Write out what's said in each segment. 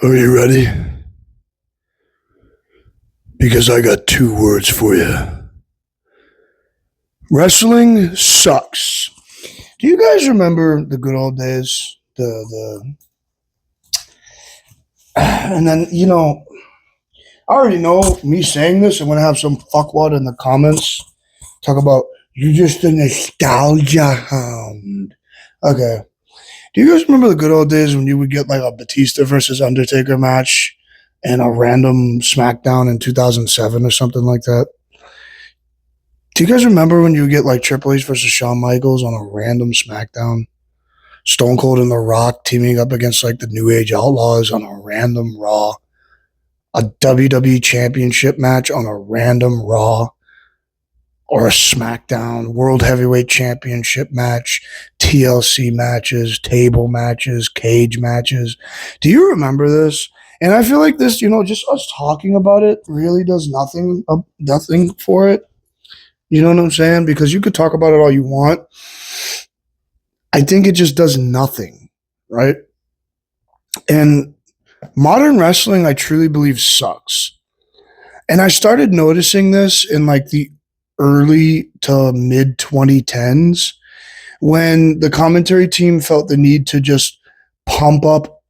Are you ready? Because I got two words for you. Wrestling sucks. Do you guys remember the good old days? And then, I already know me saying this, I'm going to have some fuckwad in the comments talk about, you're just a nostalgia hound. Okay. Do you guys remember the good old days when you would get like a Batista versus Undertaker match and a random SmackDown in 2007 or something like that? Do you guys remember when you would get like Triple H versus Shawn Michaels on a random SmackDown? Stone Cold and The Rock teaming up against like the New Age Outlaws on a random Raw. A WWE Championship match on a random Raw. Or a SmackDown World Heavyweight Championship match, TLC matches, table matches, cage matches. Do you remember this? And I feel like this, just us talking about it really does nothing for it. You know what I'm saying? Because you could talk about it all you want. I think it just does nothing, right? And modern wrestling, I truly believe, sucks. And I started noticing this in like the early to mid 2010s when the commentary team felt the need to just pump up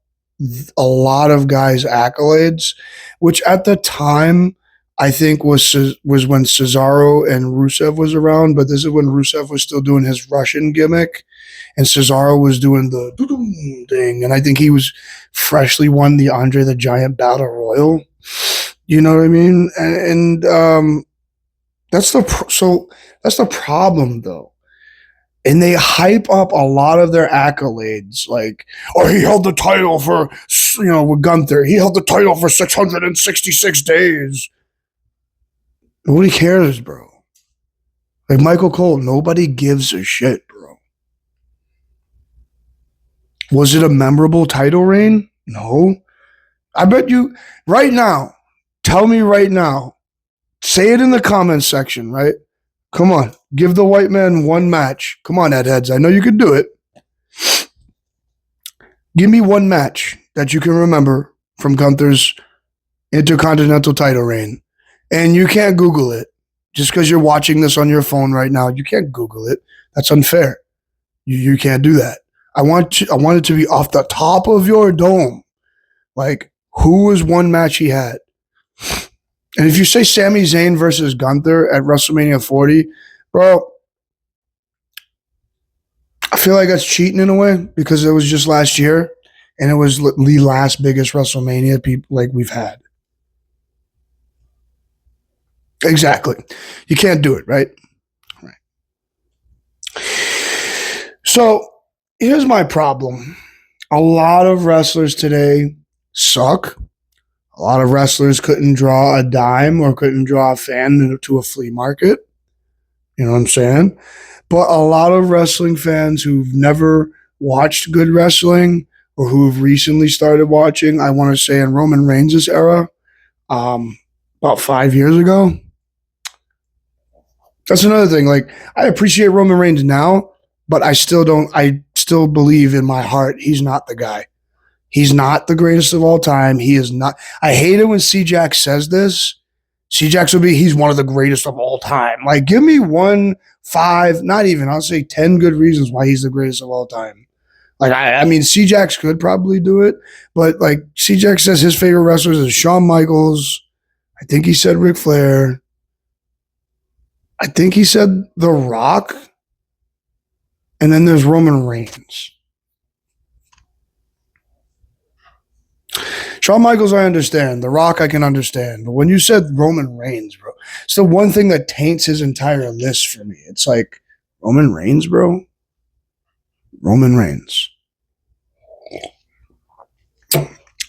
a lot of guys' accolades, which at the time I think was when Cesaro and Rusev was around, but this is when Rusev was still doing his Russian gimmick and Cesaro was doing the thing, and I think he was freshly won the Andre the Giant Battle Royal. You know what I mean? And that's the problem, though. And they hype up a lot of their accolades, like, he held the title for, with Gunther. He held the title for 666 days. Nobody cares, bro. Like Michael Cole, nobody gives a shit, bro. Was it a memorable title reign? No. I bet you, right now, tell me right now, say it in the comments section, right? Come on. Give the white man one match. Come on, Heads. I know you can do it. Give me one match that you can remember from Gunther's Intercontinental title reign. And you can't Google it. Just because you're watching this on your phone right now, you can't Google it. That's unfair. You can't do that. I want it to be off the top of your dome. Like, who was one match he had? And if you say Sami Zayn versus Gunther at WrestleMania 40, bro, I feel like that's cheating in a way because it was just last year and it was the last biggest WrestleMania we've had. Exactly. You can't do it, right? So here's my problem. A lot of wrestlers today suck. A lot of wrestlers couldn't draw a dime or couldn't draw a fan to a flea market. You know what I'm saying? But a lot of wrestling fans who've never watched good wrestling or who've recently started watching, I want to say in Roman Reigns' era, about 5 years ago. That's another thing. Like, I appreciate Roman Reigns now, but I still believe in my heart he's not the guy. He's not the greatest of all time. He is not. I hate it when C-Jack says this. C-Jax he's one of the greatest of all time. Like, give me 1, 5, not even, I'll say 10 good reasons why he's the greatest of all time. Like, I mean, C-Jax could probably do it, but like C-Jax says his favorite wrestlers is Shawn Michaels. I think he said Ric Flair. I think he said The Rock. And then there's Roman Reigns. Shawn Michaels, I understand. The Rock, I can understand. But when you said Roman Reigns, bro, it's the one thing that taints his entire list for me. It's like, Roman Reigns, bro? Roman Reigns.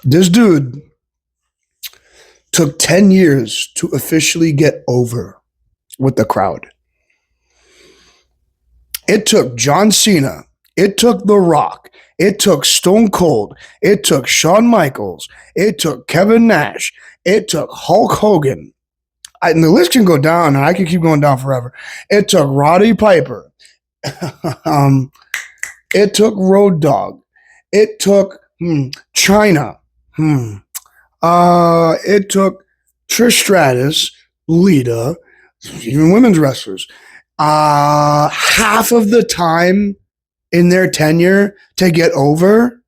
This dude took 10 years to officially get over with the crowd. It took John Cena. It took The Rock. It took Stone Cold. It took Shawn Michaels. It took Kevin Nash. It took Hulk Hogan. And the list can go down, and I can keep going down forever. It took Roddy Piper. It took Road Dogg. It took China. It took Trish Stratus, Lita, even women's wrestlers, half of the time in their tenure to get over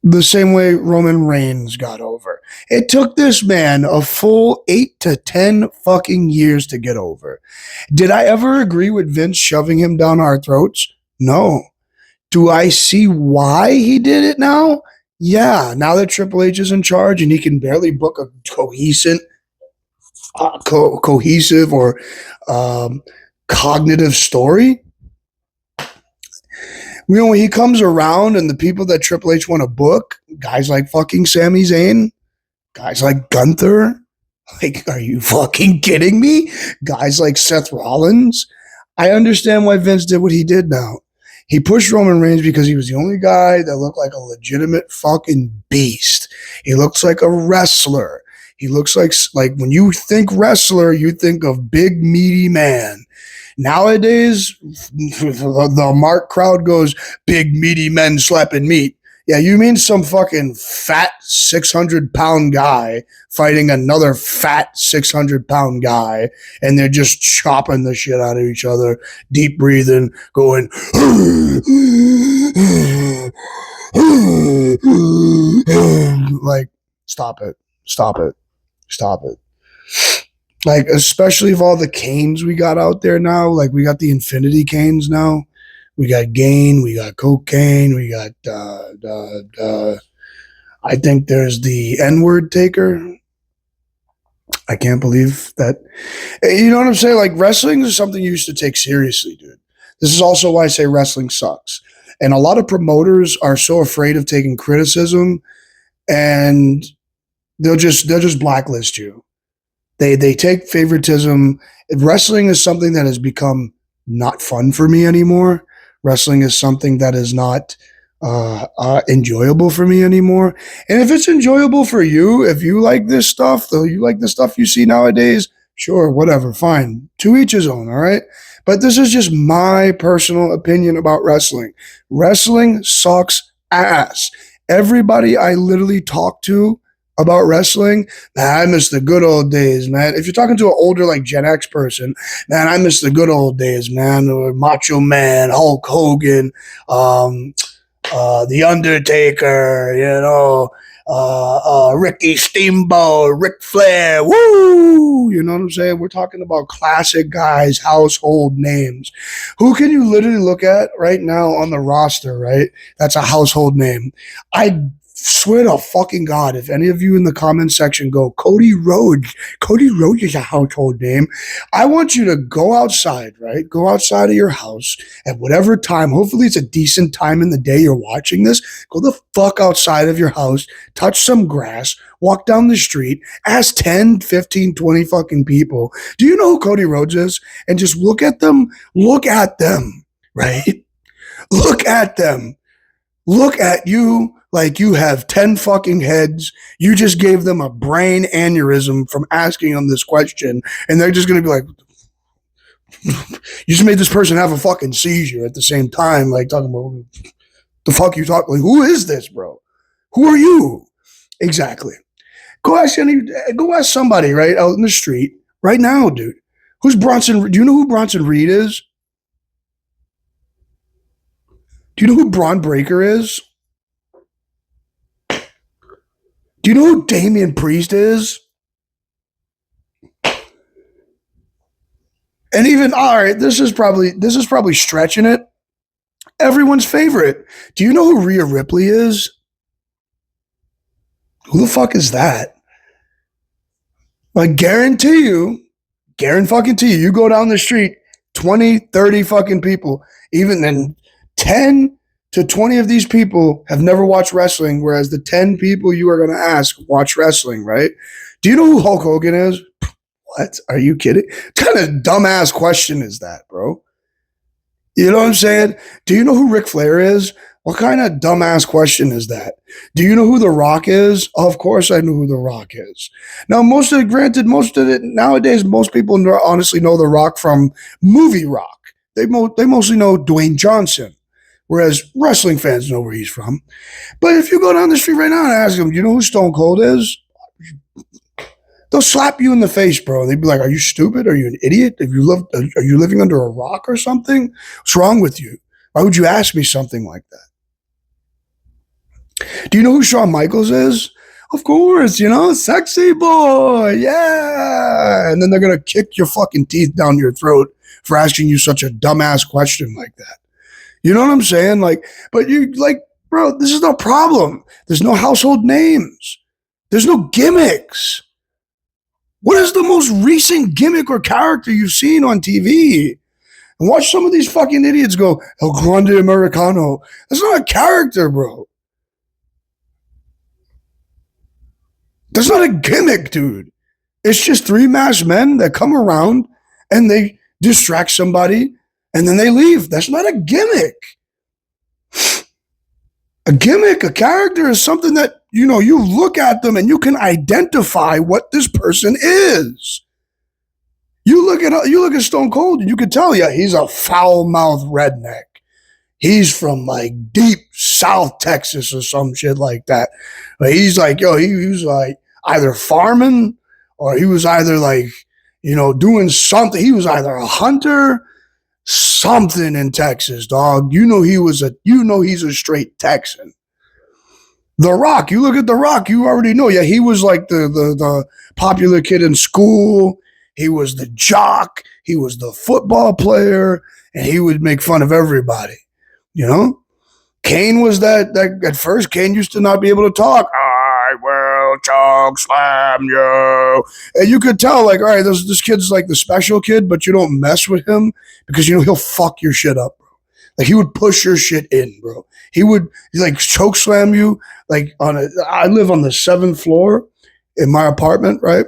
the same way Roman Reigns got over. It took this man a full 8 to 10 fucking years to get over. Did I ever agree with Vince shoving him down our throats? No. Do I see why he did it now? Yeah, now that Triple H is in charge and he can barely book a cohesive or um, cognitive story. You know, when he comes around and the people that Triple H want to book, guys like fucking Sami Zayn, guys like Gunther, like, are you fucking kidding me? Guys like Seth Rollins. I understand why Vince did what he did now. He pushed Roman Reigns because he was the only guy that looked like a legitimate fucking beast. He looks like a wrestler. He looks like when you think wrestler, you think of big, meaty man. Nowadays, the Mark crowd goes, big, meaty men slapping meat. Yeah, you mean some fucking fat 600-pound guy fighting another fat 600-pound guy, and they're just chopping the shit out of each other, deep breathing, going, like, stop it, stop it, stop it. Like, especially of all the canes we got out there now, like we got the infinity canes now. We got gain, we got cocaine, we got, I think there's the N-word taker. I can't believe that. You know what I'm saying? Like, wrestling is something you used to take seriously, dude. This is also why I say wrestling sucks. And a lot of promoters are so afraid of taking criticism, and they'll just blacklist you. They take favoritism. Wrestling is something that has become not fun for me anymore. Wrestling is something that is not enjoyable for me anymore. And if it's enjoyable for you, if you like this stuff, though you like the stuff you see nowadays, sure, whatever, fine. To each his own, all right? But this is just my personal opinion about wrestling. Wrestling sucks ass. Everybody I literally talk to about wrestling, man, I miss the good old days, man. If you're talking to an older, like Gen X person, man, I miss the good old days, man. Macho Man, Hulk Hogan, The Undertaker, Ricky Steamboat, Ric Flair, woo! You know what I'm saying? We're talking about classic guys, household names. Who can you literally look at right now on the roster, right? That's a household name. I swear to fucking God, if any of you in the comment section go, Cody Rhodes is a household name. I want you to go outside, right? Go outside of your house at whatever time. Hopefully it's a decent time in the day you're watching this. Go the fuck outside of your house, touch some grass, walk down the street, ask 10, 15, 20 fucking people, do you know who Cody Rhodes is? And just look at them, right? Look at them. Look at you like you have 10 fucking heads. You just gave them a brain aneurysm from asking them this question, and they're just going to be like, you just made this person have a fucking seizure at the same time, like talking about the fuck you talk. Like, who is this, bro? Who are you? Exactly. Go ask somebody right out in the street right now, dude. Who's Bronson? Do you know who Bronson Reed is? Do you know who Braun Breaker is? Do you know who Damian Priest is? And even, all right, this is probably stretching it. Everyone's favorite. Do you know who Rhea Ripley is? Who the fuck is that? Like, guarantee you, you go down the street, 20, 30 fucking people, even then 10 to 20 of these people have never watched wrestling, whereas the 10 people you are going to ask watch wrestling, right? Do you know who Hulk Hogan is? What? Are you kidding? What kind of dumbass question is that, bro? You know what I'm saying? Do you know who Ric Flair is? What kind of dumbass question is that? Do you know who The Rock is? Of course I know who The Rock is. Now, most of it, nowadays, most people honestly know The Rock from movie Rock. They mostly know Dwayne Johnson. Whereas wrestling fans know where he's from. But if you go down the street right now and ask them, do you know who Stone Cold is? They'll slap you in the face, bro. They'd be like, are you stupid? Are you an idiot? Are you living under a rock or something? What's wrong with you? Why would you ask me something like that? Do you know who Shawn Michaels is? Of course, sexy boy. Yeah. And then they're going to kick your fucking teeth down your throat for asking you such a dumbass question like that. You know what I'm saying? But bro, this is no problem. There's no household names. There's no gimmicks. What is the most recent gimmick or character you've seen on TV? And watch some of these fucking idiots go, El Grande Americano. That's not a character, bro. That's not a gimmick, dude. It's just three masked men that come around and they distract somebody and then they leave. That's not a gimmick. A gimmick, a character is something that, you look at them and you can identify what this person is. You look at Stone Cold and you can tell, yeah, he's a foul-mouthed redneck. He's from deep South Texas or some shit like that. But he's he was either farming or he was either doing something. He was either a hunter, something in Texas, dog. He's a straight Texan. The Rock, you look at The Rock, you already know. Yeah, he was the popular kid in school. He was the jock. He was the football player, and he would make fun of everybody. Kane was that at first. Kane used to not be able to talk. I will choke slam you, and you could tell all right, this kid's the special kid, but you don't mess with him because he'll fuck your shit up, bro. He would push your shit in, bro. He would choke slam you. I live on the 7th floor in my apartment, right?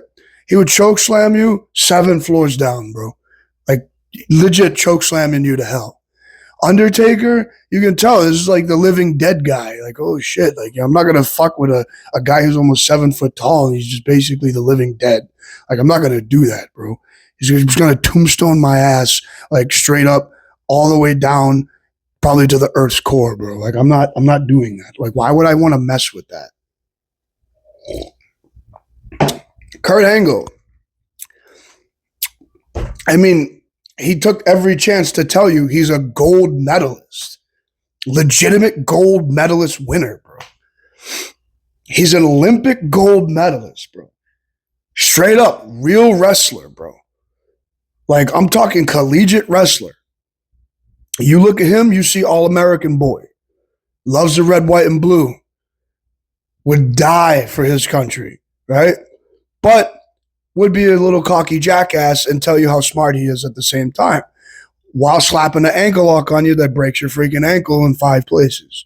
He would choke slam you 7 floors down, bro. Legit choke slamming you to hell. Undertaker, you can tell this is the living dead guy. Oh shit, I'm not gonna fuck with a guy who's almost 7 foot tall and he's just basically the living dead. I'm not gonna do that, bro. He's gonna tombstone my ass straight up all the way down, probably to the earth's core, bro. I'm not doing that. Why would I want to mess with that? Kurt Angle. I mean, he took every chance to tell you he's a gold medalist. Legitimate gold medalist winner, bro. He's an Olympic gold medalist, bro. Straight up, real wrestler, bro. I'm talking collegiate wrestler. You look at him, you see all-American boy. Loves the red, white, and blue. Would die for his country, right? But would be a little cocky jackass and tell you how smart he is at the same time, while slapping an ankle lock on you that breaks your freaking ankle in 5 places.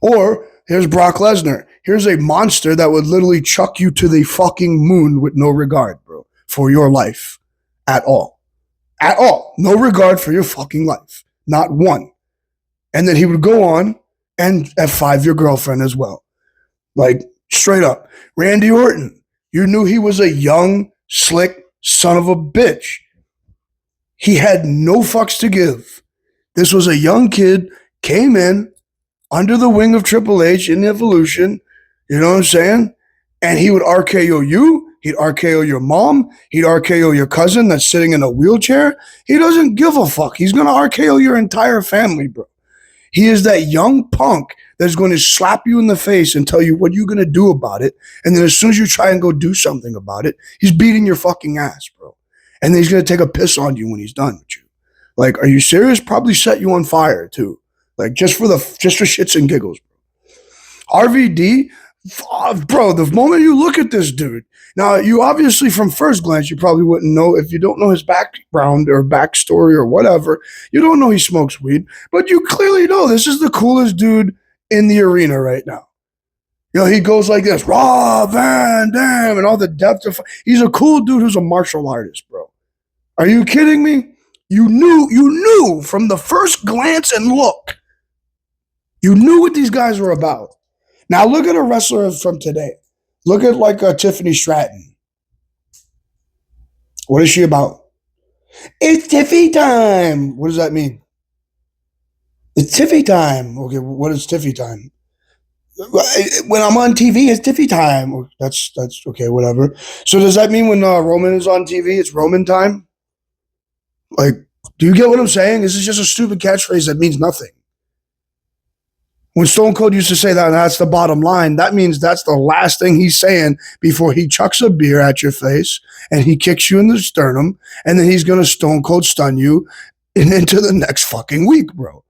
Or here's Brock Lesnar. Here's a monster that would literally chuck you to the fucking moon with no regard, bro, for your life at all. At all. No regard for your fucking life. Not one. And then he would go on and F5 your girlfriend as well. Straight up. Randy Orton. You knew he was a young, slick son of a bitch. He had no fucks to give. This was a young kid, came in under the wing of Triple H in Evolution, you know what I'm saying? And he would RKO you, he'd RKO your mom, he'd RKO your cousin that's sitting in a wheelchair. He doesn't give a fuck. He's going to RKO your entire family, bro. He is that young punk that's going to slap you in the face and tell you what you're going to do about it. And then as soon as you try and go do something about it, he's beating your fucking ass, bro. And then he's going to take a piss on you when he's done with you. Are you serious? Probably set you on fire too. Just for shits and giggles, bro. RVD, bro, the moment you look at this dude, now you obviously from first glance, you probably wouldn't know if you don't know his background or backstory or whatever. You don't know he smokes weed, but you clearly know this is the coolest dude in the arena right now. He goes like this, Rob Van Dam, and all the depth of. He's a cool dude who's a martial artist, bro. Are you kidding me? You knew from the first glance and look. You knew what these guys were about. Now look at a wrestler from today. Look at Tiffany Stratton. What is she about? It's Tiffy time. What does that mean? It's Tiffy time. Okay, what is Tiffy time? When I'm on TV, it's Tiffy time. That's okay, whatever. So does that mean when Roman is on TV, it's Roman time? Like, do you get what I'm saying? This is just a stupid catchphrase that means nothing. When Stone Cold used to say that, and that's the bottom line, that means that's the last thing he's saying before he chucks a beer at your face and he kicks you in the sternum, and then he's going to Stone Cold stun you into the next fucking week, bro.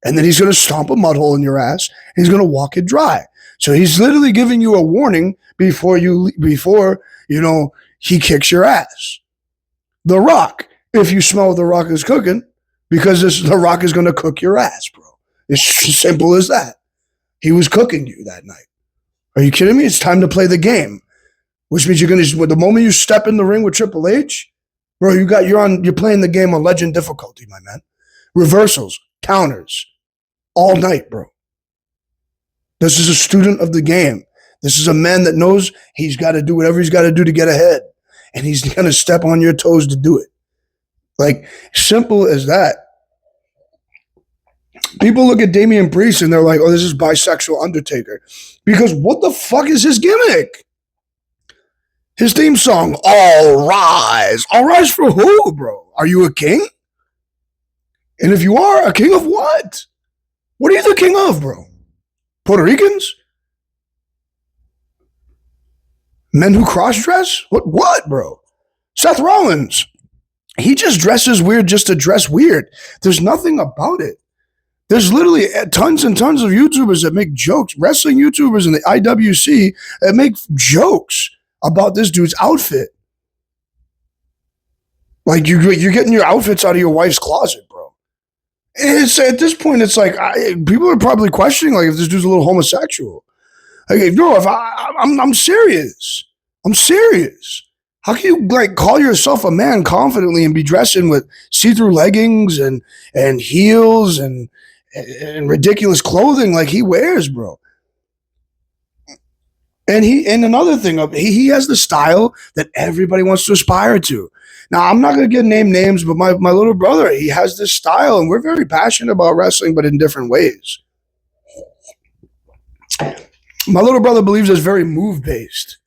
And then he's going to stomp a mud hole in your ass, and he's going to walk it dry. So he's literally giving you a warning before he kicks your ass. The Rock, if you smell The Rock is cooking, because The Rock is going to cook your ass, bro. It's as simple as that. He was cooking you that night. Are you kidding me? It's time to play the game, which means the moment you step in the ring with Triple H, bro, you're playing the game on legend difficulty, my man. Reversals, counters, all night, bro. This is a student of the game. This is a man that knows he's got to do whatever he's got to do to get ahead, and he's going to step on your toes to do it. Like, simple as that. People look at Damian Priest and they're like, oh, this is bisexual Undertaker. Because what the fuck is his gimmick? His theme song, All Rise. All Rise for who, bro? Are you a king? And if you are, a king of what? What are you the king of, bro? Puerto Ricans? Men who cross-dress? What, bro? Seth Rollins. He just dresses weird just to dress weird. There's nothing about it. There's literally tons and tons of YouTubers that make jokes, wrestling YouTubers in the IWC that make jokes about this dude's outfit. Like, you're getting your outfits out of your wife's closet, bro. And at this point, it's like people are probably questioning like if this dude's a little homosexual. Like, no, I'm serious. I'm serious. How can you like call yourself a man confidently and be dressing with see-through leggings and heels and ridiculous clothing like he wears, bro? And another thing, he has the style that everybody wants to aspire to. Now, I'm not going to name names, but my little brother, he has this style, and we're very passionate about wrestling, but in different ways. My little brother believes it's very move-based.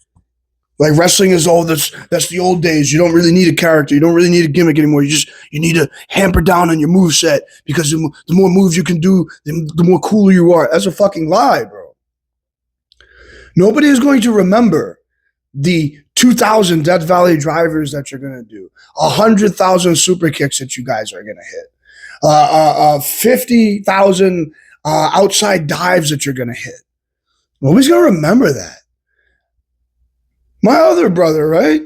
Like, wrestling is that's the old days. You don't really need a character. You don't really need a gimmick anymore. You need to hamper down on your moveset because the more moves you can do, the more cooler you are. That's a fucking lie, bro. Nobody is going to remember the 2,000 Death Valley drivers that you're going to do, 100,000 super kicks that you guys are going to hit, 50,000 outside dives that you're going to hit. Nobody's going to remember that. My other brother, right?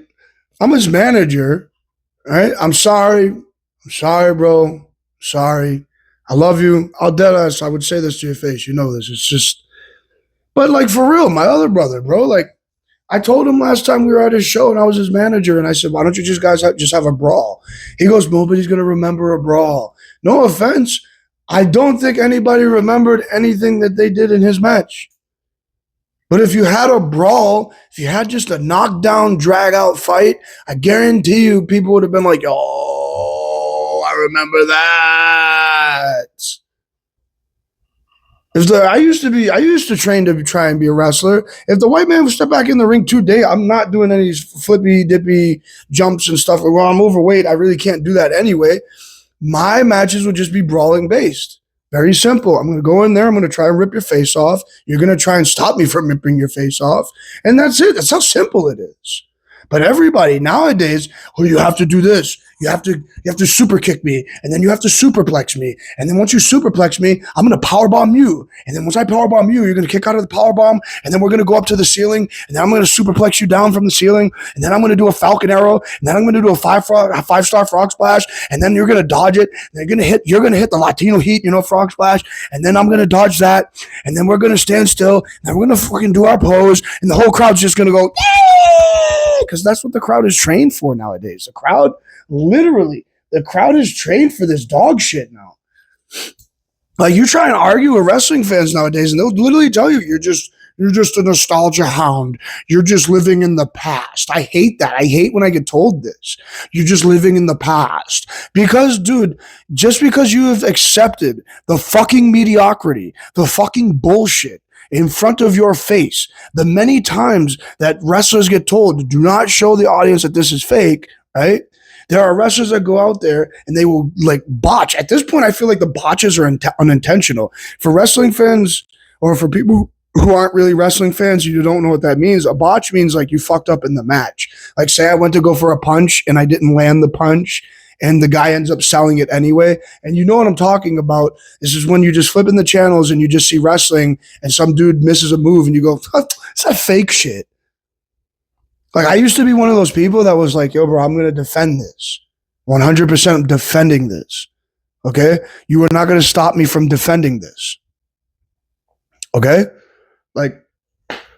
I'm his manager, right? I'm sorry, bro. Sorry. I love you. I'll dead ass. I would say this to your face. You know this. It's just, but like for real, my other brother, bro. Like I told him last time we were at his show and I was his manager and I said, why don't you guys just have a brawl? He goes, nobody's going to remember a brawl. No offense. I don't think anybody remembered anything that they did in his match. But if you had a brawl, if you had just a knockdown, drag-out fight, I guarantee you people would have been like, oh, I remember that. I used to train to try and be a wrestler. If the white man would step back in the ring today, I'm not doing any flippy, dippy jumps and stuff. Well, I'm overweight. I really can't do that anyway. My matches would just be brawling based. Very simple. I'm going to go in there. I'm going to try and rip your face off. You're going to try and stop me from ripping your face off. And that's it. That's how simple it is. But everybody nowadays, oh, you have to do this. You have to super kick me, and then you have to superplex me. And then once you superplex me, I'm going to powerbomb you. And then once I powerbomb you, you're going to kick out of the powerbomb, and then we're going to go up to the ceiling, and then I'm going to superplex you down from the ceiling, and then I'm going to do a falcon arrow, and then I'm going to do a five-star frog splash, and then you're going to dodge it. And you're going to hit the Latino heat, frog splash, and then I'm going to dodge that, and then we're going to stand still, and then we're going to fucking do our pose, and the whole crowd's just going to go, because that's what the crowd is trained for nowadays. The crowd is trained for this dog shit now. Like, you try and argue with wrestling fans nowadays, and they'll literally tell you you're You're just a nostalgia hound. You're just living in the past. I hate that. I hate when I get told this. You're just living in the past. Because, dude, just because you have accepted the fucking mediocrity, the fucking bullshit in front of your face, the many times that wrestlers get told, do not show the audience that this is fake, right? There are wrestlers that go out there and they will like botch. At this point, I feel like the botches are unintentional. For wrestling fans or for people who aren't really wrestling fans, you don't know what that means. A botch means like you fucked up in the match. Like say I went to go for a punch and I didn't land the punch and the guy ends up selling it anyway. And you know what I'm talking about. This is when you just flip in the channels and you just see wrestling and some dude misses a move and you go, it's that fake shit. Like, I used to be one of those people that was like, yo, bro, I'm going to defend this. 100% defending this. Okay? You are not going to stop me from defending this. Okay? Like,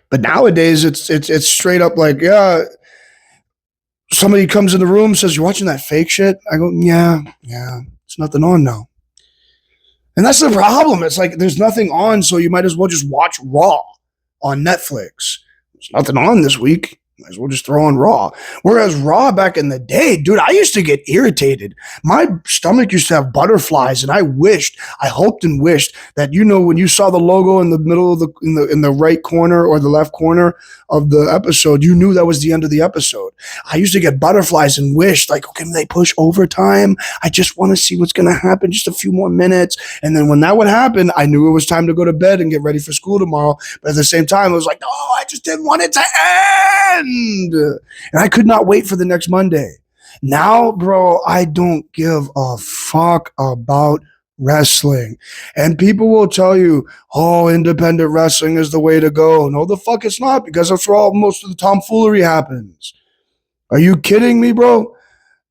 but nowadays, it's straight up like, yeah, somebody comes in the room, says, you're watching that fake shit? I go, yeah, it's nothing on now. And that's the problem. It's like, there's nothing on, so you might as well just watch Raw on Netflix. There's nothing on this week. Might as well just throw on Raw. Whereas Raw back in the day, dude, I used to get irritated. My stomach used to have butterflies, and I hoped and wished that, you know, when you saw the logo in the middle of in the right corner or the left corner of the episode, you knew that was the end of the episode. I used to get butterflies and wished, like, okay, can they push overtime? I just want to see what's going to happen, just a few more minutes. And then when that would happen, I knew it was time to go to bed and get ready for school tomorrow. But at the same time, it was like, no, I just didn't want it to end. And I could not wait for the next Monday. Now, bro, I don't give a fuck about wrestling. And people will tell you, oh, independent wrestling is the way to go. No, the fuck it's not, because that's where most of the tomfoolery happens. Are you kidding me, bro?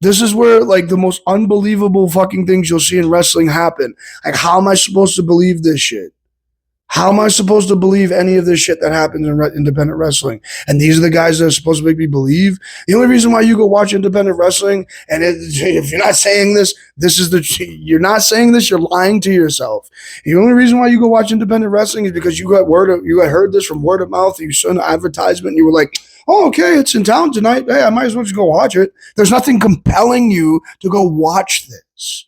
This is where, like, the most unbelievable fucking things you'll see in wrestling happen. Like, how am I supposed to believe this shit? How am I supposed to believe any of this shit that happens in independent wrestling? And these are the guys that are supposed to make me believe. The only reason why you go watch independent wrestling, and if you're not saying this, you're not saying this, you're lying to yourself. The only reason why you go watch independent wrestling is because you had heard this from word of mouth, you saw an advertisement, and you were like, oh, okay, it's in town tonight. Hey, I might as well just go watch it. There's nothing compelling you to go watch this.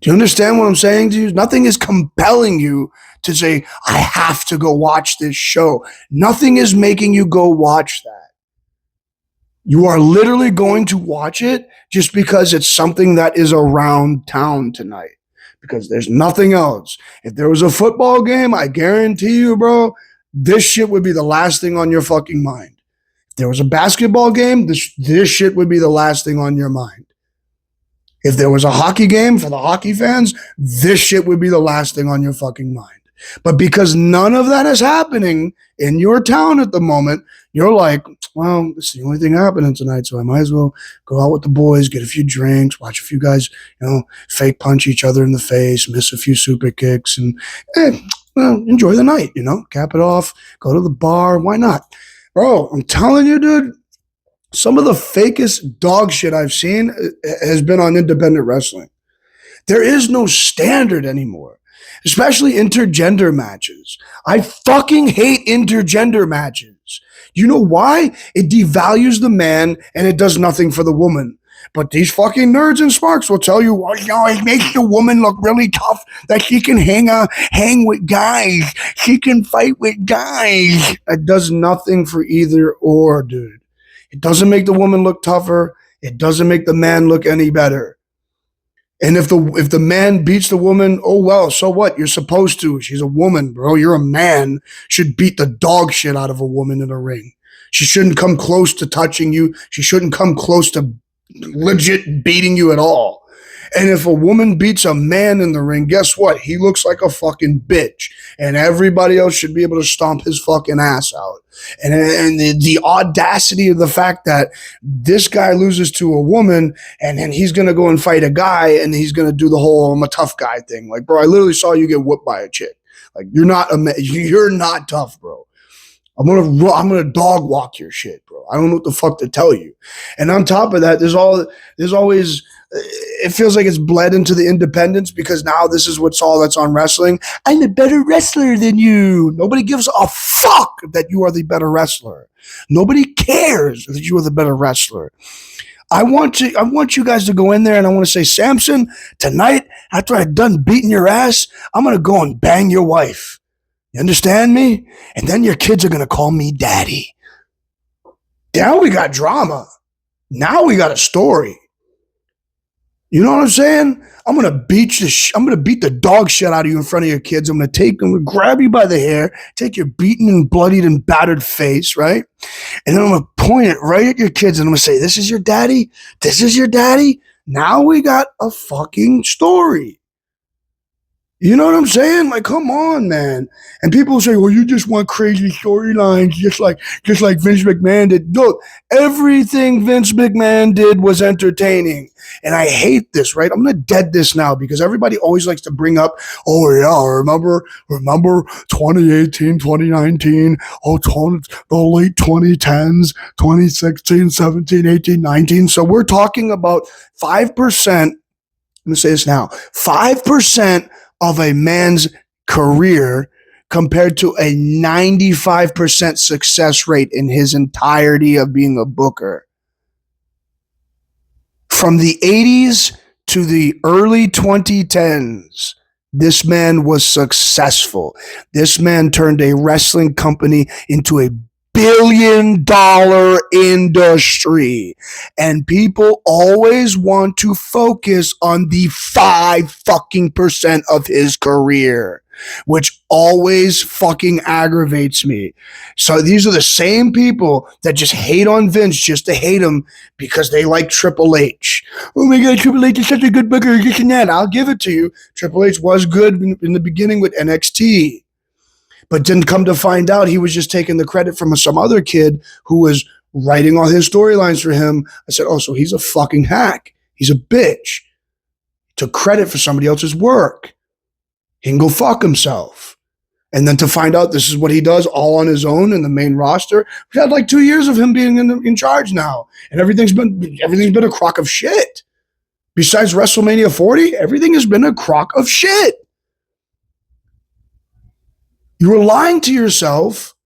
Do you understand what I'm saying to you? Nothing is compelling you to say, I have to go watch this show. Nothing is making you go watch that. You are literally going to watch it just because it's something that is around town tonight. Because there's nothing else. If there was a football game, I guarantee you, bro, this shit would be the last thing on your fucking mind. If there was a basketball game, this shit would be the last thing on your mind. If there was a hockey game for the hockey fans, this shit would be the last thing on your fucking mind. But because none of that is happening in your town at the moment, you're like, well, it's the only thing happening tonight, so I might as well go out with the boys, get a few drinks, watch a few guys, fake punch each other in the face, miss a few super kicks, and enjoy the night, cap it off, go to the bar. Why not? Bro, I'm telling you, dude, some of the fakest dog shit I've seen has been on independent wrestling. There is no standard anymore, especially intergender matches. I fucking hate intergender matches. You know why? It devalues the man and it does nothing for the woman. But these fucking nerds and smarks will tell you, well, it makes the woman look really tough, that she can hang with guys. She can fight with guys. It does nothing for either or, dude. It doesn't make the woman look tougher. It doesn't make the man look any better. And if the man beats the woman, oh well, so what? You're supposed to. She's a woman, bro. You're a man. Should beat the dog shit out of a woman in a ring. She shouldn't come close to touching you. She shouldn't come close to legit beating you at all. And if a woman beats a man in the ring, guess what? He looks like a fucking bitch. And everybody else should be able to stomp his fucking ass out. And the audacity of the fact that this guy loses to a woman and then he's going to go and fight a guy and he's going to do the whole I'm a tough guy thing. Like, bro, I literally saw you get whooped by a chick. Like, you're not tough, bro. I'm gonna dog walk your shit, bro. I don't know what the fuck to tell you. And on top of that, there's always it feels like it's bled into the independents because now this is what's all that's on wrestling. I'm a better wrestler than you. Nobody gives a fuck that you are the better wrestler. Nobody cares that you are the better wrestler. I want you guys to go in there and I want to say, Samson, tonight, after I'm done beating your ass, I'm going to go and bang your wife. You understand me? And then your kids are going to call me daddy. Now we got drama. Now we got a story. You know what I'm saying? I'm gonna beat the dog shit out of you in front of your kids. I'm gonna grab you by the hair, take your beaten and bloodied and battered face, right? And then I'm gonna point it right at your kids and I'm gonna say, "This is your daddy. This is your daddy." Now we got a fucking story. You know what I'm saying? Like, come on, man. And people say, well, you just want crazy storylines, just like Vince McMahon did. Look, everything Vince McMahon did was entertaining. And I hate this, right? I'm going to dead this now because everybody always likes to bring up, oh, yeah, remember 2018, 2019, the late 2010s, 2016, 17, 18, 19. So we're talking about 5%. I'm going to say this now. 5% of a man's career compared to a 95% success rate in his entirety of being a booker. From the 80s to the early 2010s, this man was successful. This man turned a wrestling company into a billion-dollar industry. And people always want to focus on the 5% of his career, which always fucking aggravates me. So these are the same people that just hate on Vince just to hate him because they like Triple H. Oh my God, Triple H is such a good booker, this and that. I'll give it to you. Triple H was good in the beginning with NXT. But didn't come to find out he was just taking the credit from some other kid who was writing all his storylines for him. I said, oh, so he's a fucking hack. He's a bitch. Took credit for somebody else's work. He can go fuck himself. And then to find out this is what he does all on his own in the main roster. We've had like 2 years of him being in charge now. And everything's been a crock of shit. Besides WrestleMania 40, everything has been a crock of shit. You were lying to yourself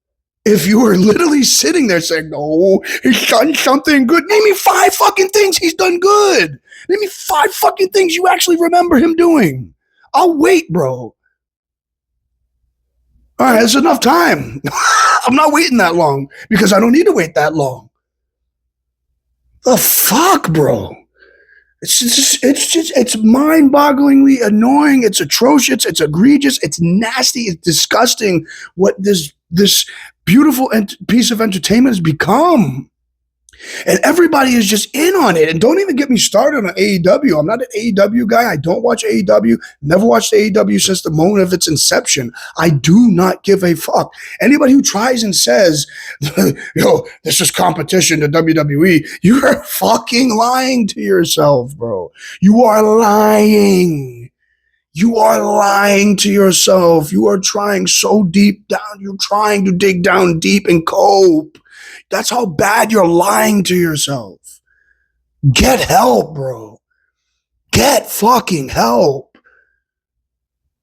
if you were literally sitting there saying, no, he's done something good. Name me 5 fucking things he's done good. Name me 5 fucking things you actually remember him doing. I'll wait, bro. All right, that's enough time. I'm not waiting that long because I don't need to wait that long. The fuck, bro? It's mind-bogglingly annoying. It's atrocious. It's egregious. It's nasty. It's disgusting what this beautiful piece of entertainment has become. And everybody is just in on it. And don't even get me started on AEW. I'm not an AEW guy. I don't watch AEW. Never watched AEW since the moment of its inception. I do not give a fuck. Anybody who tries and says, this is competition to WWE, you are fucking lying to yourself, bro. You are lying. You are lying to yourself. You are trying so deep down. You're trying to dig down deep and cope. That's how bad you're lying to yourself. Get help, bro. Get fucking help.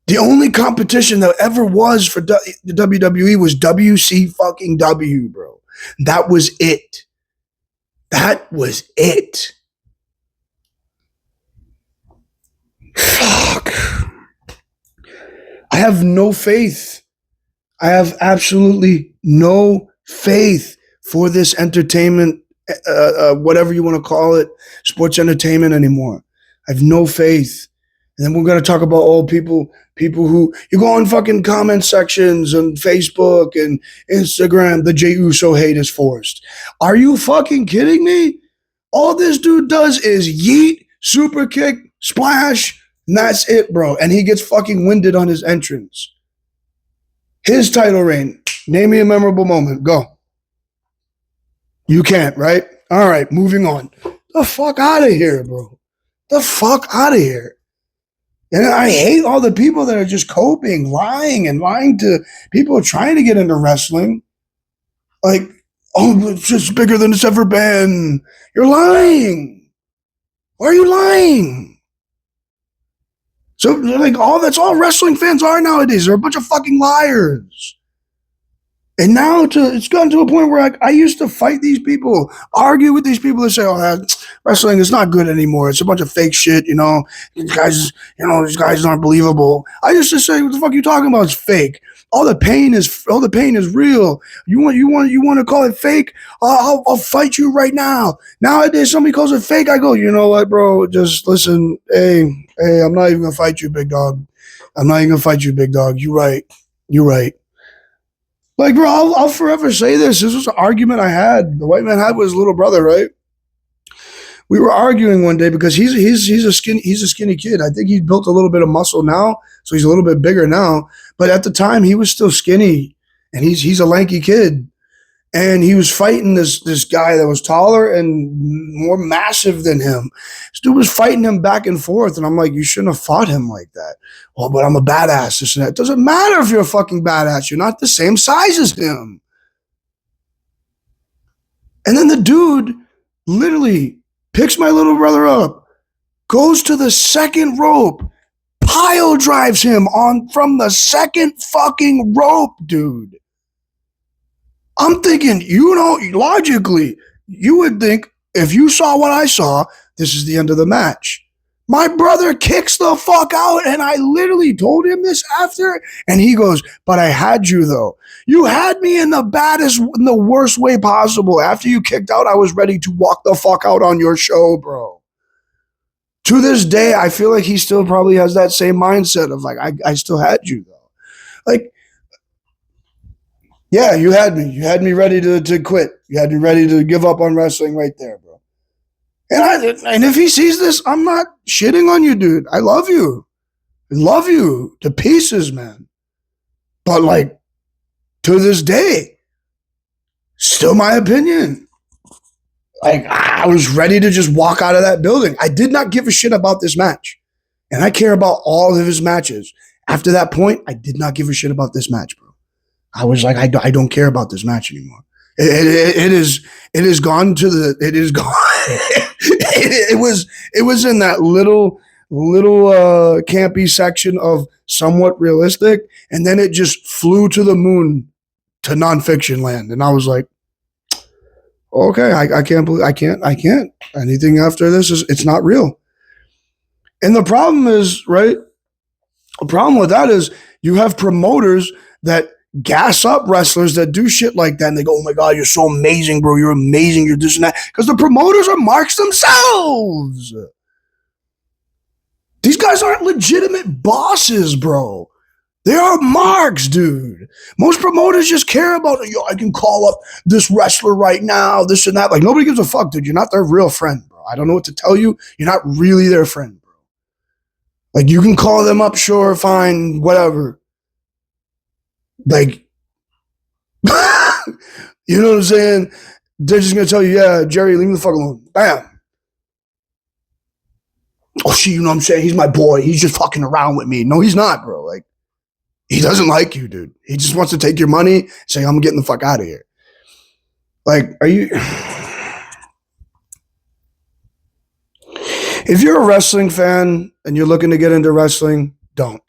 The only competition that ever was for the WWE was WC fucking W, bro. That was it. That was it. Fuck. I have no faith. I have absolutely no faith for this entertainment, whatever you want to call it, sports entertainment anymore. I have no faith. And then we're going to talk about people who, you go on fucking comment sections on Facebook and Instagram, the Jey Uso hate is forced. Are you fucking kidding me? All this dude does is yeet, super kick, splash, and that's it, bro. And he gets fucking winded on his entrance. His title reign. Name me a memorable moment. Go. You can't, right? All right, moving on. The fuck out of here, bro. The fuck out of here. And I hate all the people that are just coping, lying to people trying to get into wrestling. Like, oh, it's just bigger than it's ever been. You're lying. Why are you lying? So, like, that's all wrestling fans are nowadays. They're a bunch of fucking liars. And now it's gotten to a point where I used to fight these people, argue with these people that say, "Oh, wrestling is not good anymore. It's a bunch of fake shit. These guys aren't believable." I used to say, "What the fuck are you talking about? It's fake. All the pain is real. You want to call it fake? I'll fight you right now." Nowadays, somebody calls it fake. I go, "You know what, bro? Just listen. Hey, I'm not even gonna fight you, big dog. I'm not even gonna fight you, big dog. You right. You right." Like, bro, I'll forever say this. This was an argument I had. The white man had with his little brother, right? We were arguing one day because he's a skinny kid. I think he's built a little bit of muscle now, so he's a little bit bigger now. But at the time, he was still skinny, and he's a lanky kid. And he was fighting this guy that was taller and more massive than him. This dude was fighting him back and forth, and I'm like, you shouldn't have fought him like that. Well, but I'm a badass, this and that. It doesn't matter if you're a fucking badass. You're not the same size as him. And then the dude literally picks my little brother up, goes to the second rope, pile drives him on from the second fucking rope, dude. I'm thinking, logically, you would think if you saw what I saw, this is the end of the match. My brother kicks the fuck out, and I literally told him this after, and he goes, "But I had you, though. You had me in the worst way possible. After you kicked out, I was ready to walk the fuck out on your show, bro." To this day, I feel like he still probably has that same mindset of like, I still had you, though. Like, yeah, you had me. You had me ready to quit. You had me ready to give up on wrestling right there, bro. And if he sees this, I'm not shitting on you, dude. I love you. I love you to pieces, man. But like, to this day, still my opinion. Like, I was ready to just walk out of that building. I did not give a shit about this match. And I care about all of his matches. After that point, I did not give a shit about this match, bro. I was like, I don't care about this match anymore. It is gone to the. It is gone. it was in that little campy section of somewhat realistic, and then it just flew to the moon to nonfiction land, and I was like, okay, I can't believe I can't anything after this it's not real. And the problem is, right? The problem with that is you have promoters that gas up wrestlers that do shit like that, and they go, "Oh my god, you're so amazing, bro. You're amazing. You're this and that." Because the promoters are marks themselves. These guys aren't legitimate bosses, bro. They are marks, dude. Most promoters just care about, I can call up this wrestler right now, this and that. Like, nobody gives a fuck, dude. You're not their real friend, bro. I don't know what to tell you. You're not really their friend, bro. Like, you can call them up, sure, fine, whatever. Like, you know what I'm saying? They're just going to tell you, "Yeah, Jerry, leave me the fuck alone." Bam. "Oh, shit, you know what I'm saying? He's my boy. He's just fucking around with me." No, he's not, bro. Like, he doesn't like you, dude. He just wants to take your money and say, "I'm getting the fuck out of here." Like, are you... If you're a wrestling fan and you're looking to get into wrestling, don't.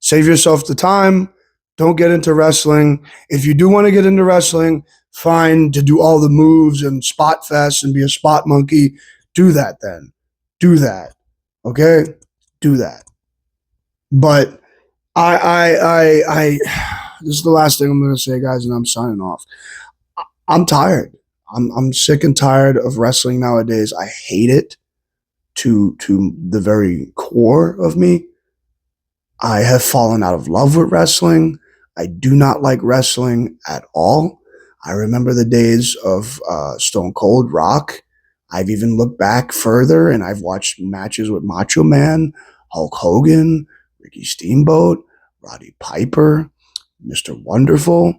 Save yourself the time. Don't get into wrestling. If you do want to get into wrestling, fine, to do all the moves and spot fest and be a spot monkey, do that then. Do that. Okay? Do that. But I this is the last thing I'm going to say, guys, and I'm signing off. I'm tired. I'm sick and tired of wrestling nowadays. I hate it to the very core of me. I have fallen out of love with wrestling. I do not like wrestling at all. I remember the days of Stone Cold Rock. I've even looked back further, and I've watched matches with Macho Man, Hulk Hogan, Ricky Steamboat, Roddy Piper, Mr. Wonderful,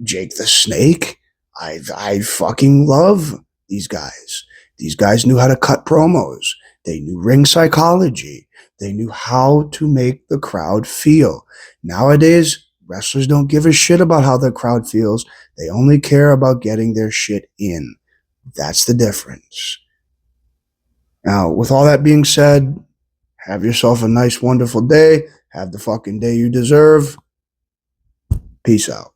Jake the Snake. I fucking love these guys. These guys knew how to cut promos. They knew ring psychology. They knew how to make the crowd feel. Nowadays, Wrestlers don't give a shit about how the crowd feels. They only care about getting their shit in. That's the difference. Now, with all that being said, have yourself a nice, wonderful day. Have the fucking day you deserve. Peace out.